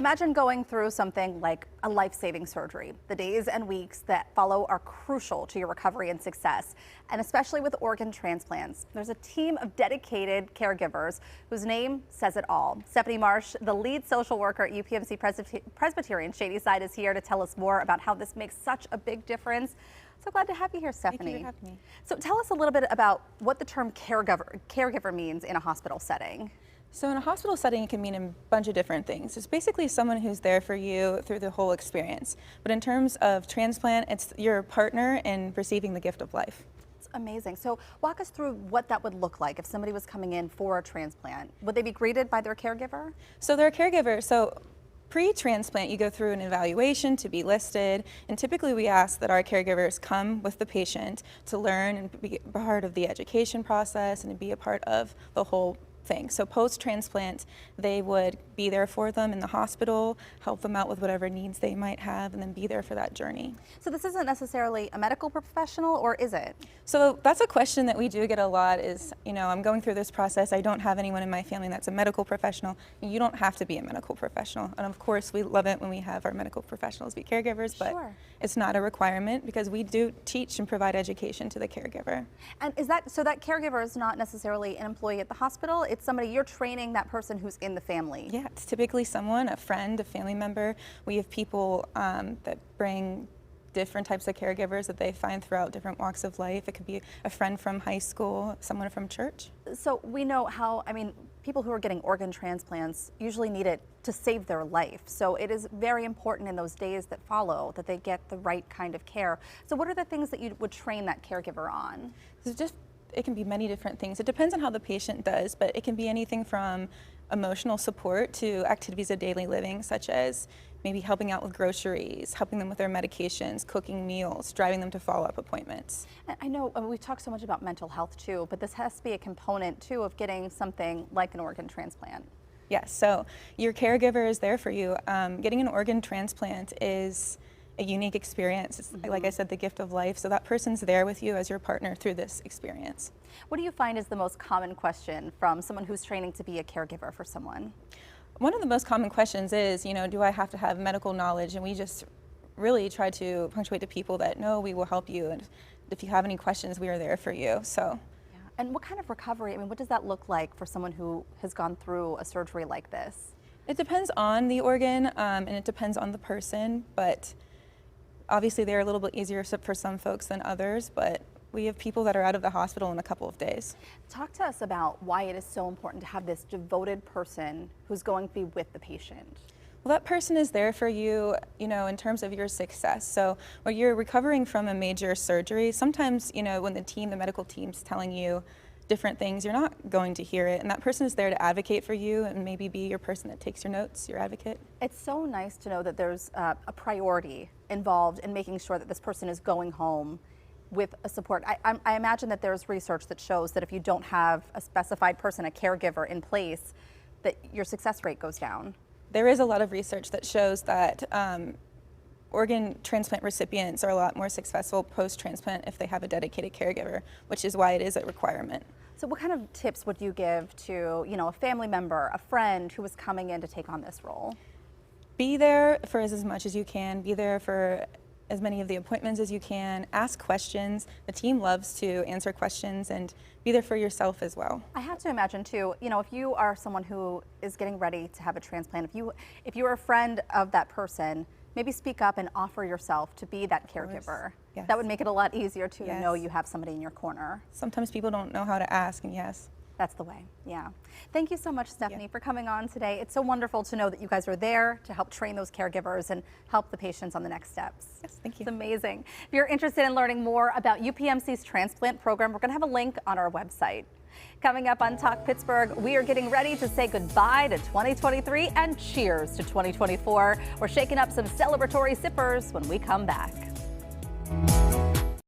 Imagine going through something like a life-saving surgery. The days and weeks that follow are crucial to your recovery and success, and especially with organ transplants. There's a team of dedicated caregivers whose name says it all. Stefanie Marsh, the lead social worker at UPMC Presbyterian Shadyside, is here to tell us more about how this makes such a big difference. So glad to have you here, Stefanie. Thank you for having me. So tell us a little bit about what the term caregiver means in a hospital setting. So in a hospital setting, it can mean a bunch of different things. It's basically someone who's there for you through the whole experience. But in terms of transplant, it's your partner in receiving the gift of life. It's amazing. So walk us through what that would look like if somebody was coming in for a transplant. Would they be greeted by their caregiver? So their caregiver, pre-transplant, you go through an evaluation to be listed, and typically we ask that our caregivers come with the patient to learn and be part of the education process and be a part of the whole thing. So post-transplant, they would be there for them in the hospital, help them out with whatever needs they might have, and then be there for that journey. So this isn't necessarily a medical professional, or is it? So that's a question that we do get a lot is, I'm going through this process, I don't have anyone in my family that's a medical professional. You don't have to be a medical professional. And of course, we love it when we have our medical professionals be caregivers, but Sure. It's not a requirement because we do teach and provide education to the caregiver. And is that, so that caregiver is not necessarily an employee at the hospital, it's somebody you're training, that person who's in the family? Yeah, it's typically someone, a friend, a family member. We have people that bring different types of caregivers that they find throughout different walks of life. It could be a friend from high school, someone from church. So we know how, people who are getting organ transplants usually need it to save their life. So it is very important in those days that follow that they get the right kind of care. So what are the things that you would train that caregiver on? It can be many different things. It depends on how the patient does, but it can be anything from emotional support to activities of daily living, such as maybe helping out with groceries, helping them with their medications, cooking meals, driving them to follow-up appointments. And I know we talk so much about mental health too, but this has to be a component too of getting something like an organ transplant. Yes, so your caregiver is there for you. Getting an organ transplant is a unique experience. It's, like I said, the gift of life. So that person's there with you as your partner through this experience. What do you find is the most common question from someone who's training to be a caregiver for someone? One of the most common questions is, do I have to have medical knowledge? And we just really try to punctuate to people that, no, we will help you. And if you have any questions, we are there for you. So. Yeah. And what kind of recovery, what does that look like for someone who has gone through a surgery like this? It depends on the organ and it depends on the person, but obviously they're a little bit easier for some folks than others, but we have people that are out of the hospital in a couple of days. Talk to us about why it is so important to have this devoted person who's going to be with the patient. Well, that person is there for you, in terms of your success. So when you're recovering from a major surgery, sometimes, when the medical team's telling you different things, you're not going to hear it. And that person is there to advocate for you and maybe be your person that takes your notes, your advocate. It's so nice to know that there's a priority involved in making sure that this person is going home with a support. I imagine that there's research that shows that if you don't have a specified person, a caregiver in place, that your success rate goes down. There is a lot of research that shows that organ transplant recipients are a lot more successful post-transplant if they have a dedicated caregiver, which is why it is a requirement. So what kind of tips would you give to, a family member, a friend who was coming in to take on this role? Be there for as much as you can. Be there for as many of the appointments as you can. Ask questions. The team loves to answer questions, and be there for yourself as well. I have to imagine too, if you are someone who is getting ready to have a transplant, if you are a friend of that person, maybe speak up and offer yourself to be that caregiver. Yes. That would make it a lot easier to Yes. know you have somebody in your corner. Sometimes people don't know how to ask, and yes. That's the way, yeah. Thank you so much, Stefanie, for coming on today. It's so wonderful to know that you guys are there to help train those caregivers and help the patients on the next steps. Yes, thank you. It's amazing. If you're interested in learning more about UPMC's transplant program, we're going to have a link on our website. Coming up on Talk Pittsburgh, we are getting ready to say goodbye to 2023 and cheers to 2024. We're shaking up some celebratory sippers when we come back.